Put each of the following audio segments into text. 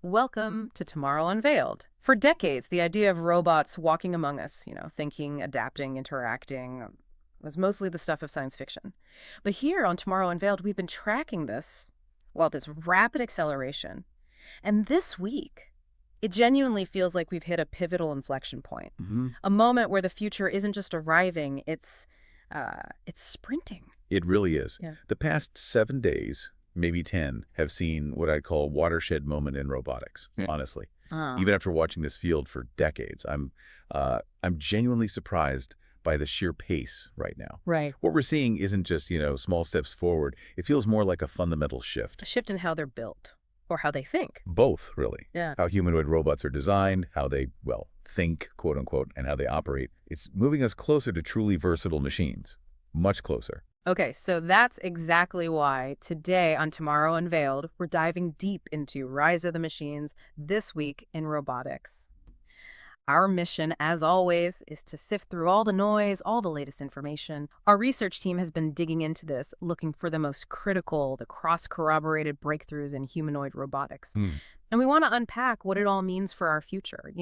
Welcome to Tomorrow Unveiled. For decades, the idea of robots walking among us, thinking, adapting, interacting, was mostly the stuff of science fiction. But here on Tomorrow Unveiled, we've been tracking this rapid acceleration. And this week, it genuinely feels like we've hit a pivotal inflection point, a moment where the future isn't just arriving, it's sprinting. It really is. Yeah. The past 7 days, maybe 10, have seen what I'd call a watershed moment in robotics, honestly. Even after watching this field for decades, I'm genuinely surprised by the sheer pace right now. Right. What we're seeing isn't just, small steps forward. It feels more like a fundamental shift. A shift in how they're built, or how they think. Both, really. Yeah. How humanoid robots are designed, how they, think, quote unquote, and how they operate. It's moving us closer to truly versatile machines. Much closer. Okay, so that's exactly why today on Tomorrow Unveiled, we're diving deep into Rise of the Machines this week in robotics. Our mission, as always, is to sift through all the noise, all the latest information. Our research team has been digging into this, looking for the most critical, the cross-corroborated breakthroughs in humanoid robotics. And we want to unpack what it all means for our future.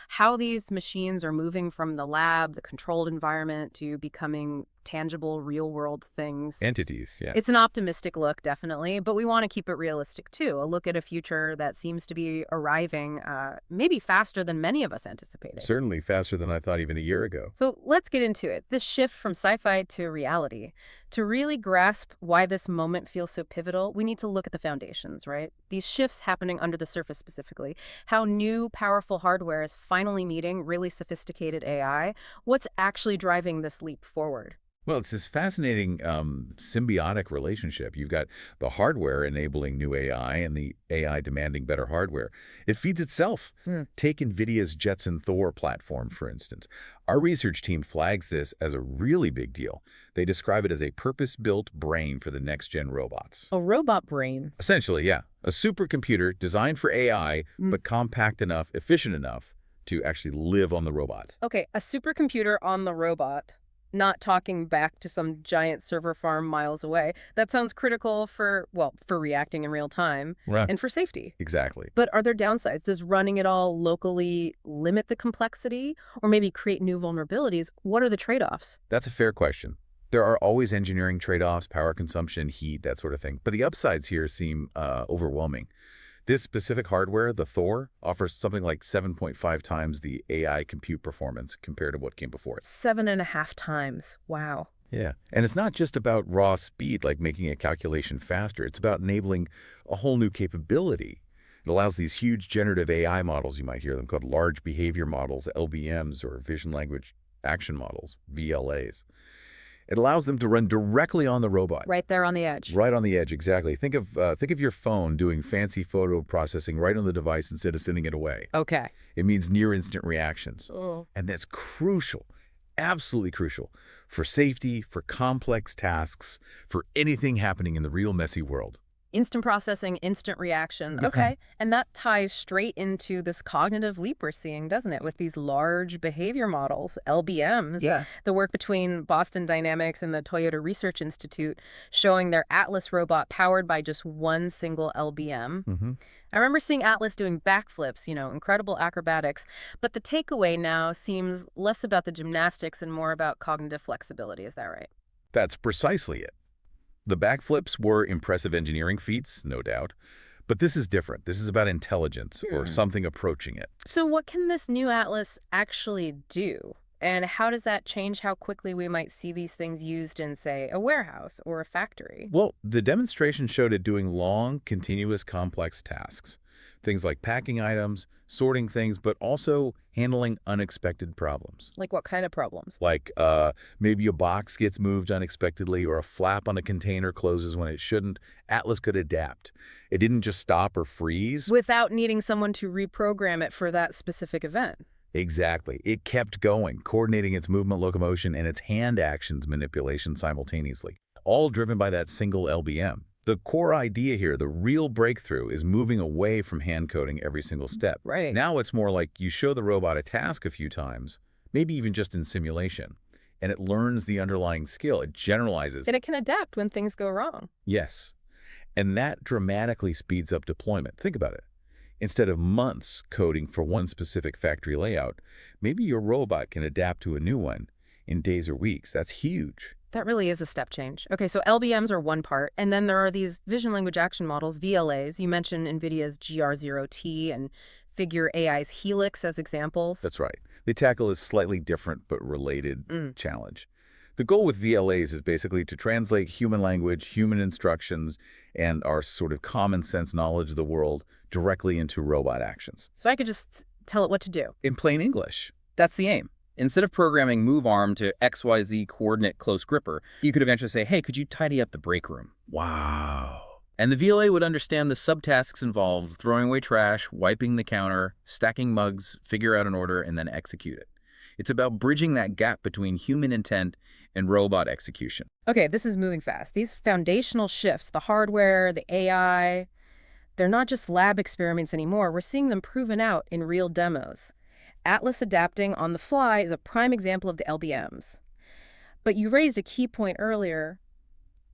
How these machines are moving from the lab, the controlled environment, to becoming tangible, real-world things. Entities, yeah. It's an optimistic look, definitely, but we want to keep it realistic, too. A look at a future that seems to be arriving maybe faster than many of us anticipated. Certainly faster than I thought even a year ago. So let's get into it. This shift from sci-fi to reality. To really grasp why this moment feels so pivotal, we need to look at the foundations, right? These shifts happening under the surface specifically. How new, powerful hardware is finally meeting really sophisticated AI. What's actually driving this leap forward? Well, it's this fascinating symbiotic relationship. You've got the hardware enabling new AI and the AI demanding better hardware. It feeds itself. Take Nvidia's Jetson Thor platform, for instance. Our research team flags this as a really big deal. They describe it as a purpose-built brain for the next-gen robots. A robot brain. Essentially, yeah. A supercomputer designed for AI, but compact enough, efficient enough to actually live on the robot. Okay, a supercomputer on the robot. Not talking back to some giant server farm miles away. That sounds critical for reacting in real time and for safety. Exactly. But are there downsides? Does running it all locally limit the complexity or maybe create new vulnerabilities? What are the trade-offs? That's a fair question. There are always engineering trade-offs, power consumption, heat, that sort of thing. But the upsides here seem overwhelming. This specific hardware, the Thor, offers something like 7.5 times the AI compute performance compared to what came before it. 7.5 times. Wow. Yeah. And it's not just about raw speed, like making a calculation faster. It's about enabling a whole new capability. It allows these huge generative AI models, you might hear them called large behavior models, LBMs, or vision language action models, VLAs. It allows them to run directly on the robot. Right there on the edge. Right on the edge, exactly. Think of your phone doing fancy photo processing right on the device instead of sending it away. Okay. It means near instant reactions. Oh. And that's crucial, absolutely crucial, for safety, for complex tasks, for anything happening in the real messy world. Instant processing, instant reaction. Okay. And that ties straight into this cognitive leap we're seeing, doesn't it? With these large behavior models, LBMs. Yeah. The work between Boston Dynamics and the Toyota Research Institute showing their Atlas robot powered by just one single LBM. I remember seeing Atlas doing backflips, incredible acrobatics. But the takeaway now seems less about the gymnastics and more about cognitive flexibility. Is that right? That's precisely it. The backflips were impressive engineering feats, no doubt. But this is different. This is about intelligence or something approaching it. So what can this new Atlas actually do? And how does that change how quickly we might see these things used in, say, a warehouse or a factory? Well, the demonstration showed it doing long, continuous, complex tasks. Things like packing items, sorting things, but also handling unexpected problems. Like what kind of problems? Like maybe a box gets moved unexpectedly or a flap on a container closes when it shouldn't. Atlas could adapt. It didn't just stop or freeze. Without needing someone to reprogram it for that specific event. Exactly. It kept going, coordinating its movement, locomotion, and its hand actions manipulation simultaneously, all driven by that single LBM. The core idea here, the real breakthrough, is moving away from hand coding every single step. Right. Now it's more like you show the robot a task a few times, maybe even just in simulation, and it learns the underlying skill. It generalizes. And it can adapt when things go wrong. Yes. And that dramatically speeds up deployment. Think about it. Instead of months coding for one specific factory layout, maybe your robot can adapt to a new one in days or weeks. That's huge. That really is a step change. Okay, so LBMs are one part, and then there are these vision language action models, VLAs. You mentioned NVIDIA's GR0T and Figure AI's Helix as examples. That's right. They tackle a slightly different but related Mm. challenge. The goal with VLAs is basically to translate human language, human instructions, and our sort of common sense knowledge of the world directly into robot actions. So I could just tell it what to do. In plain English. That's the aim. Instead of programming move arm to XYZ coordinate close gripper, you could eventually say, hey, could you tidy up the break room? Wow. And the VLA would understand the subtasks involved, throwing away trash, wiping the counter, stacking mugs, figure out an order, and then execute it. It's about bridging that gap between human intent and robot execution. Okay, this is moving fast. These foundational shifts, the hardware, the AI, they're not just lab experiments anymore. We're seeing them proven out in real demos. Atlas adapting on the fly is a prime example of the LBMs. But you raised a key point earlier,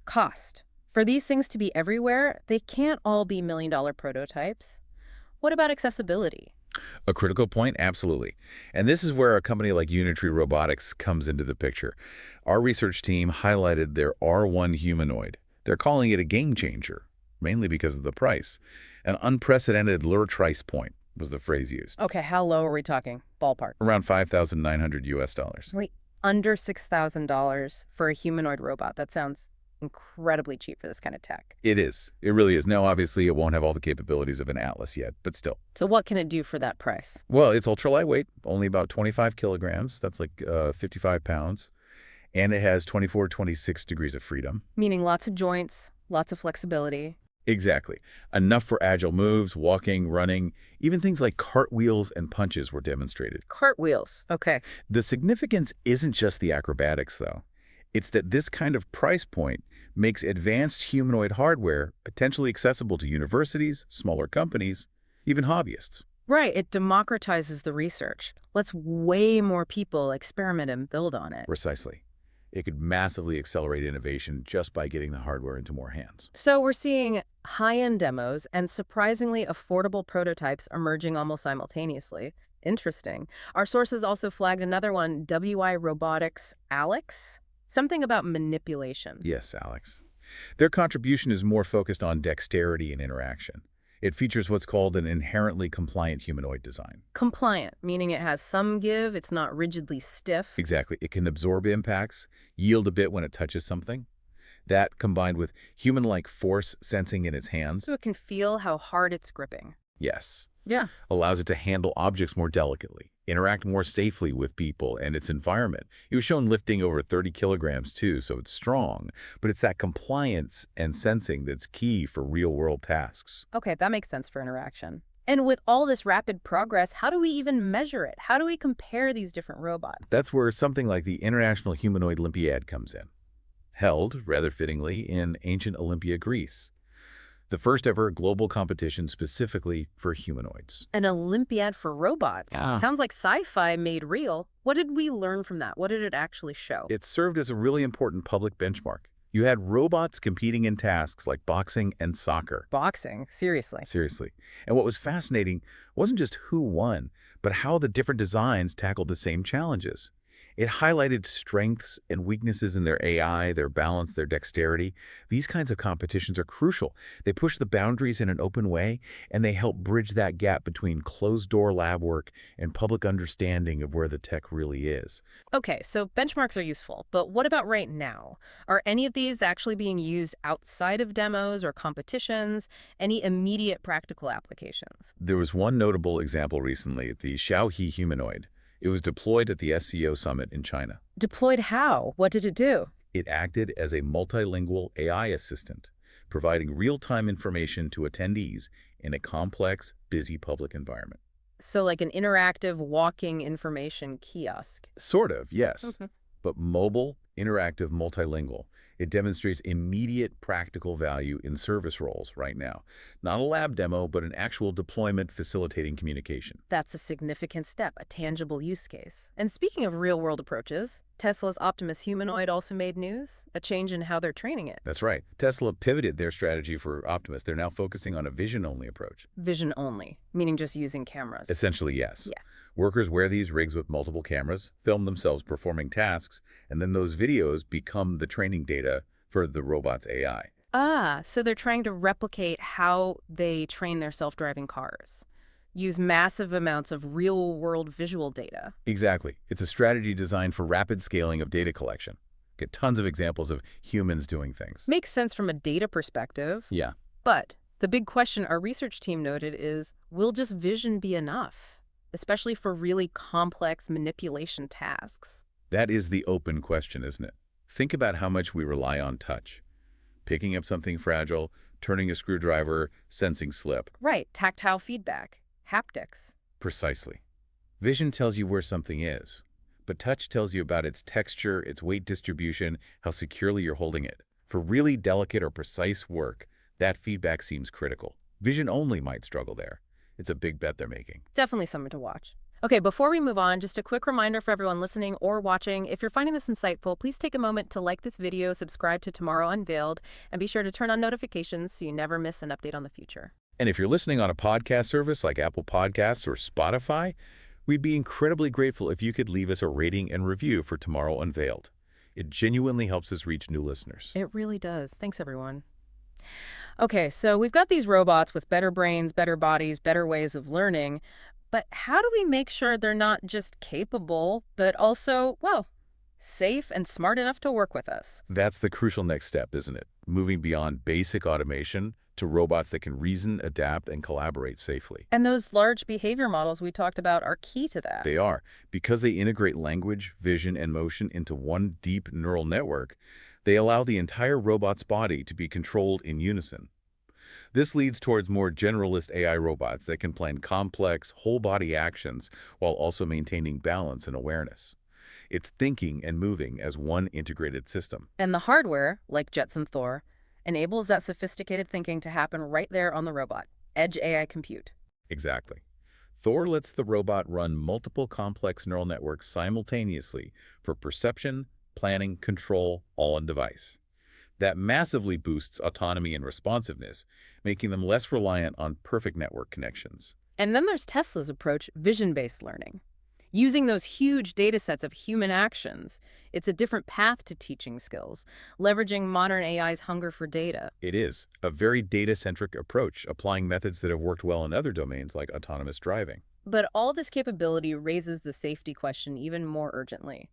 cost. For these things to be everywhere, they can't all be million-dollar prototypes. What about accessibility? A critical point, absolutely. And this is where a company like Unitary Robotics comes into the picture. Our research team highlighted their R1 humanoid. They're calling it a game changer, mainly because of the price. An unprecedented lure price point was the phrase used. Okay, how low are we talking? Ballpark. Around $5,900 US. Wait, under $6,000 for a humanoid robot. That sounds incredibly cheap for this kind of tech. It is. It really is. Now, obviously, it won't have all the capabilities of an Atlas yet, but still. So what can it do for that price? Well, it's ultra lightweight, only about 25 kilograms. That's like 55 pounds. And it has 24, 26 degrees of freedom. Meaning lots of joints, lots of flexibility. Exactly. Enough for agile moves, walking, running, even things like cartwheels and punches were demonstrated. Cartwheels. Okay. The significance isn't just the acrobatics, though. It's that this kind of price point makes advanced humanoid hardware potentially accessible to universities, smaller companies, even hobbyists. Right. It democratizes the research. Lets way more people experiment and build on it. Precisely. It could massively accelerate innovation just by getting the hardware into more hands. So we're seeing high-end demos and surprisingly affordable prototypes emerging almost simultaneously. Interesting. Our sources also flagged another one, WI Robotics Alex? Something about manipulation. Yes, Alex. Their contribution is more focused on dexterity and interaction. It features what's called an inherently compliant humanoid design. Compliant, meaning it has some give, it's not rigidly stiff. Exactly. It can absorb impacts, yield a bit when it touches something. That, combined with human-like force sensing in its hands, So it can feel how hard it's gripping. yes, Yeah. allows it to handle objects more delicately, interact more safely with people and its environment. It was shown lifting over 30 kilograms too, so it's strong. But it's that compliance and sensing that's key for real-world tasks. Okay, that makes sense for interaction. And with all this rapid progress, how do we even measure it? How do we compare these different robots? That's where something like the International Humanoid Olympiad comes in. Held, rather fittingly, in ancient Olympia, Greece. The first ever global competition specifically for humanoids. An Olympiad for robots. Yeah. Sounds like sci-fi made real. What did we learn from that? What did it actually show? It served as a really important public benchmark. You had robots competing in tasks like boxing and soccer. Boxing, seriously. Seriously. And what was fascinating wasn't just who won, but how the different designs tackled the same challenges. It highlighted strengths and weaknesses in their AI, their balance, their dexterity. These kinds of competitions are crucial. They push the boundaries in an open way, and they help bridge that gap between closed-door lab work and public understanding of where the tech really is. Okay, so benchmarks are useful, but what about right now? Are any of these actually being used outside of demos or competitions? Any immediate practical applications? There was one notable example recently, the Xiaohe humanoid. It was deployed at the SCO summit in China. Deployed how? What did it do? It acted as a multilingual AI assistant, providing real-time information to attendees in a complex, busy public environment. So like an interactive walking information kiosk. Sort of, yes. Okay. But mobile, interactive, multilingual. It demonstrates immediate practical value in service roles right now. Not a lab demo, but an actual deployment facilitating communication. That's a significant step, a tangible use case. And speaking of real-world approaches, Tesla's Optimus humanoid also made news, a change in how they're training it. That's right. Tesla pivoted their strategy for Optimus. They're now focusing on a vision-only approach. Vision only, meaning just using cameras. Essentially, yes. Yeah. Workers wear these rigs with multiple cameras, film themselves performing tasks, and then those videos become the training data for the robot's AI. Ah, so they're trying to replicate how they train their self-driving cars. Use massive amounts of real-world visual data. Exactly. It's a strategy designed for rapid scaling of data collection. Get tons of examples of humans doing things. Makes sense from a data perspective. Yeah. But the big question our research team noted is, will just vision be enough? Especially for really complex manipulation tasks. That is the open question, isn't it? Think about how much we rely on touch. Picking up something fragile, turning a screwdriver, sensing slip. Right, tactile feedback, haptics. Precisely. Vision tells you where something is, but touch tells you about its texture, its weight distribution, how securely you're holding it. For really delicate or precise work, that feedback seems critical. Vision only might struggle there. It's a big bet they're making. Definitely something to watch. Okay, before we move on, just a quick reminder for everyone listening or watching. If you're finding this insightful, please take a moment to like this video, subscribe to Tomorrow Unveiled, and be sure to turn on notifications so you never miss an update on the future. And if you're listening on a podcast service like Apple Podcasts or Spotify, we'd be incredibly grateful if you could leave us a rating and review for Tomorrow Unveiled. It genuinely helps us reach new listeners. It really does. Thanks, everyone. Okay, so we've got these robots with better brains, better bodies, better ways of learning. But how do we make sure they're not just capable, but also, well, safe and smart enough to work with us? That's the crucial next step, isn't it? Moving beyond basic automation to robots that can reason, adapt, and collaborate safely. And those large behavior models we talked about are key to that. They are. Because they integrate language, vision, and motion into one deep neural network, they allow the entire robot's body to be controlled in unison. This leads towards more generalist AI robots that can plan complex, whole-body actions while also maintaining balance and awareness. It's thinking and moving as one integrated system. And the hardware, like Jetson Thor, enables that sophisticated thinking to happen right there on the robot. Edge AI compute. Exactly. Thor lets the robot run multiple complex neural networks simultaneously for perception, planning, control, all on device. That massively boosts autonomy and responsiveness, making them less reliant on perfect network connections. And then there's Tesla's approach, vision-based learning. Using those huge data sets of human actions, it's a different path to teaching skills, leveraging modern AI's hunger for data. It is a very data-centric approach, applying methods that have worked well in other domains like autonomous driving. But all this capability raises the safety question even more urgently.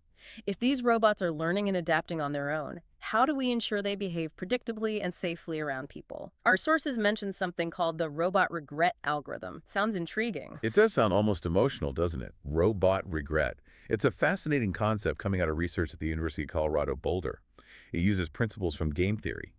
If these robots are learning and adapting on their own, how do we ensure they behave predictably and safely around people? Our sources mention something called the robot regret algorithm. Sounds intriguing. It does sound almost emotional, doesn't it? Robot regret. It's a fascinating concept coming out of research at the University of Colorado Boulder. It uses principles from game theory.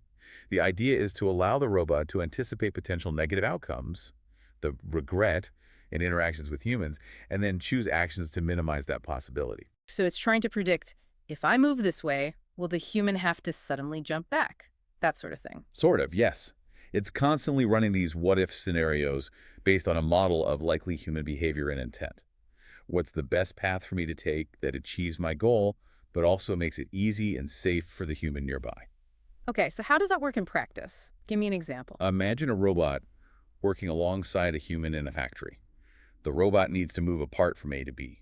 The idea is to allow the robot to anticipate potential negative outcomes, the regret, in interactions with humans, and then choose actions to minimize that possibility. So it's trying to predict, if I move this way, will the human have to suddenly jump back? That sort of thing. Sort of, yes. It's constantly running these what-if scenarios based on a model of likely human behavior and intent. What's the best path for me to take that achieves my goal, but also makes it easy and safe for the human nearby? Okay, so how does that work in practice? Give me an example. Imagine a robot working alongside a human in a factory. The robot needs to move a part from A to B.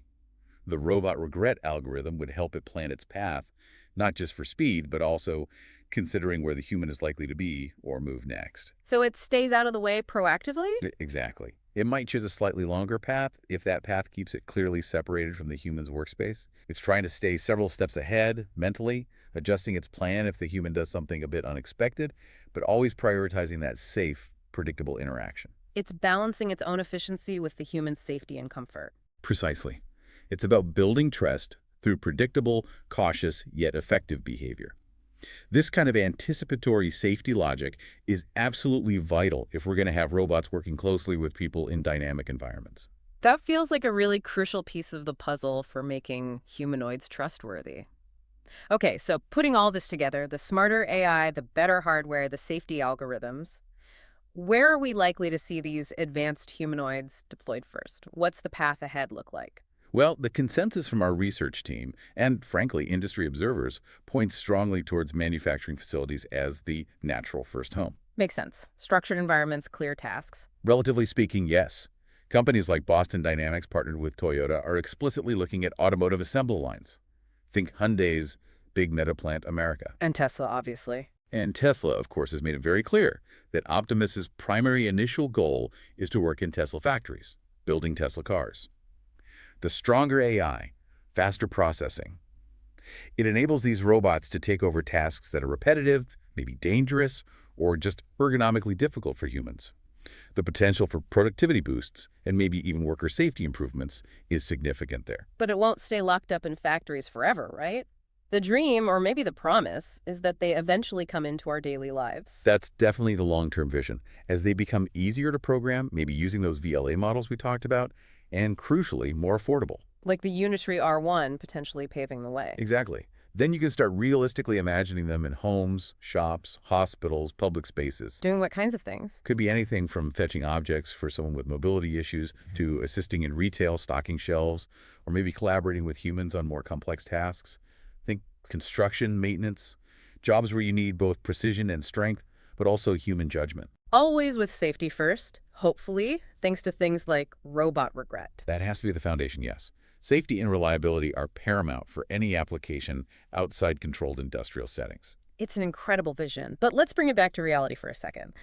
The robot regret algorithm would help it plan its path, not just for speed, but also considering where the human is likely to be or move next. So it stays out of the way proactively? Exactly. It might choose a slightly longer path if that path keeps it clearly separated from the human's workspace. It's trying to stay several steps ahead mentally, adjusting its plan if the human does something a bit unexpected, but always prioritizing that safe, predictable interaction. It's balancing its own efficiency with the human's safety and comfort. Precisely. It's about building trust through predictable, cautious, yet effective behavior. This kind of anticipatory safety logic is absolutely vital if we're going to have robots working closely with people in dynamic environments. That feels like a really crucial piece of the puzzle for making humanoids trustworthy. Okay, so putting all this together, the smarter AI, the better hardware, the safety algorithms, where are we likely to see these advanced humanoids deployed first? What's the path ahead look like? Well, the consensus from our research team, and frankly, industry observers, points strongly towards manufacturing facilities as the natural first home. Makes sense. Structured environments, clear tasks. Relatively speaking, yes. Companies like Boston Dynamics, partnered with Toyota, are explicitly looking at automotive assembly lines. Think Hyundai's Big Meta Plant America. And Tesla, obviously. And Tesla, of course, has made it very clear that Optimus's primary initial goal is to work in Tesla factories, building Tesla cars. The stronger AI, faster processing. It enables these robots to take over tasks that are repetitive, maybe dangerous, or just ergonomically difficult for humans. The potential for productivity boosts and maybe even worker safety improvements is significant there. But it won't stay locked up in factories forever, right? The dream, or maybe the promise, is that they eventually come into our daily lives. That's definitely the long-term vision. As they become easier to program, maybe using those VLA models we talked about, and crucially, more affordable. Like the Unitary R1 potentially paving the way. Exactly. Then you can start realistically imagining them in homes, shops, hospitals, public spaces. Doing what kinds of things? Could be anything from fetching objects for someone with mobility issues to assisting in retail, stocking shelves, or maybe collaborating with humans on more complex tasks. Think construction, maintenance, jobs where you need both precision and strength, but also human judgment. Always with safety first, hopefully, thanks to things like robot regret. That has to be the foundation, yes. Safety and reliability are paramount for any application outside controlled industrial settings. It's an incredible vision, but let's bring it back to reality for a second.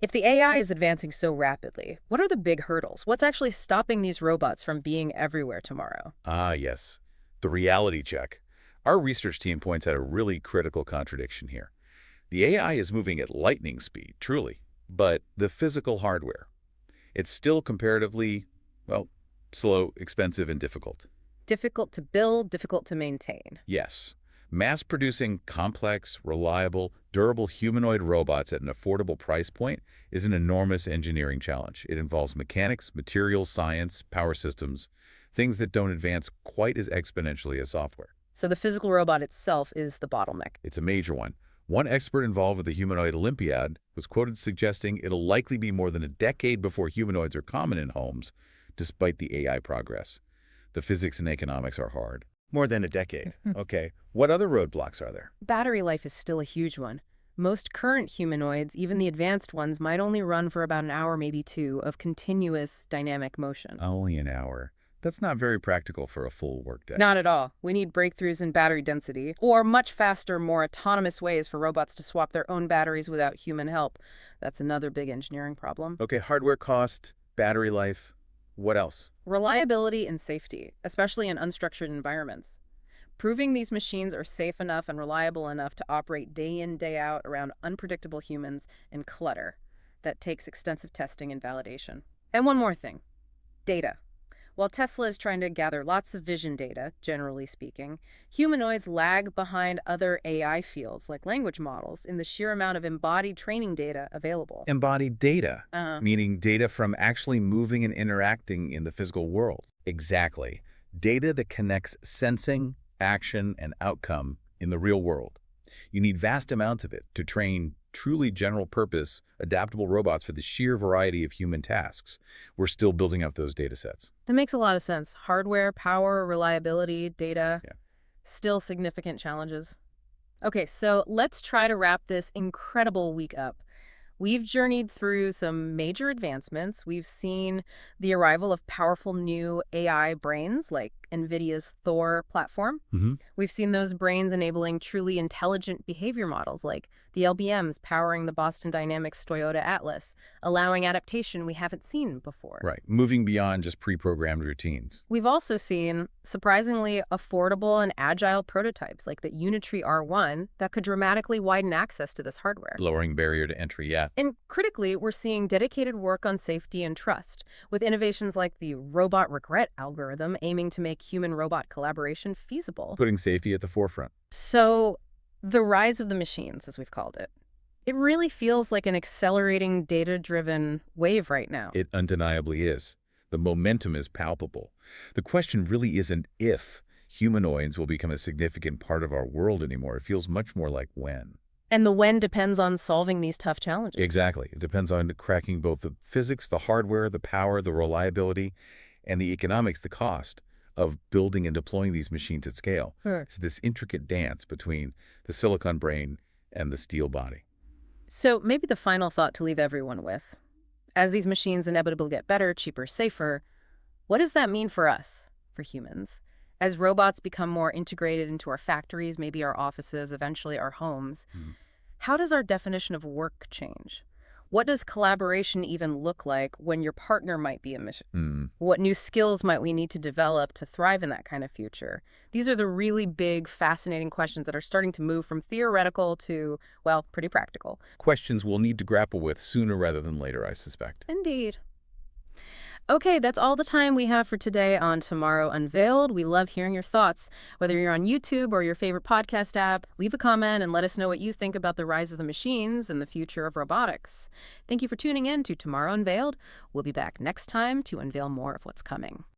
If the AI is advancing so rapidly, what are the big hurdles? What's actually stopping these robots from being everywhere tomorrow? Ah, yes. The reality check. Our research team points out a really critical contradiction here. The AI is moving at lightning speed, truly, but the physical hardware, it's still comparatively, well, slow, expensive, and difficult. Difficult to build, difficult to maintain. Yes. Mass-producing complex, reliable, durable humanoid robots at an affordable price point is an enormous engineering challenge. It involves mechanics, materials, science, power systems, things that don't advance quite as exponentially as software. So the physical robot itself is the bottleneck. It's a major one. One expert involved with the Humanoid Olympiad was quoted suggesting it'll likely be more than a decade before humanoids are common in homes, despite the AI progress. The physics and economics are hard. More than a decade. Okay. What other roadblocks are there? Battery life is still a huge one. Most current humanoids, even the advanced ones, might only run for about an hour, maybe two, of continuous dynamic motion. Only an hour. That's not very practical for a full workday. Not at all. We need breakthroughs in battery density, or much faster, more autonomous ways for robots to swap their own batteries without human help. That's another big engineering problem. Okay, hardware cost, battery life. What else? Reliability and safety, especially in unstructured environments. Proving these machines are safe enough and reliable enough to operate day in, day out around unpredictable humans and clutter. That takes extensive testing and validation. And one more thing. Data. While Tesla is trying to gather lots of vision data, generally speaking, humanoids lag behind other AI fields like language models in the sheer amount of embodied training data available. Embodied data, Uh-huh. meaning data from actually moving and interacting in the physical world. Exactly. Data that connects sensing, action, and outcome in the real world. You need vast amounts of it to train truly general-purpose, adaptable robots for the sheer variety of human tasks. We're still building up those data sets. That makes a lot of sense. Hardware, power, reliability, data, still significant challenges. Okay, so let's try to wrap this incredible week up. We've journeyed through some major advancements. We've seen the arrival of powerful new AI brains like Nvidia's Thor platform. We've seen those brains enabling truly intelligent behavior models like the LBMs powering the Boston Dynamics Toyota Atlas, allowing adaptation we haven't seen before. Right, moving beyond just pre-programmed routines. We've also seen surprisingly affordable and agile prototypes like the Unitary R1 that could dramatically widen access to this hardware. Lowering barrier to entry, yeah. And critically, we're seeing dedicated work on safety and trust, with innovations like the robot regret algorithm aiming to make human-robot collaboration feasible. Putting safety at the forefront. So, the rise of the machines, as we've called it, it really feels like an accelerating data-driven wave right now. It undeniably is. The momentum is palpable. The question really isn't if humanoids will become a significant part of our world anymore. It feels much more like when. And the when depends on solving these tough challenges. Exactly. It depends on cracking both the physics, the hardware, the power, the reliability, and the economics, the cost of building and deploying these machines at scale. Sure. It's this intricate dance between the silicon brain and the steel body. So maybe the final thought to leave everyone with. As these machines inevitably get better, cheaper, safer, what does that mean for us, for humans? As robots become more integrated into our factories, maybe our offices, eventually our homes, how does our definition of work change? What does collaboration even look like when your partner might be a mission? What new skills might we need to develop to thrive in that kind of future? These are the really big, fascinating questions that are starting to move from theoretical to, well, pretty practical. Questions we'll need to grapple with sooner rather than later, I suspect. Indeed. Okay, that's all the time we have for today on Tomorrow Unveiled. We love hearing your thoughts. Whether you're on YouTube or your favorite podcast app, leave a comment and let us know what you think about the rise of the machines and the future of robotics. Thank you for tuning in to Tomorrow Unveiled. We'll be back next time to unveil more of what's coming.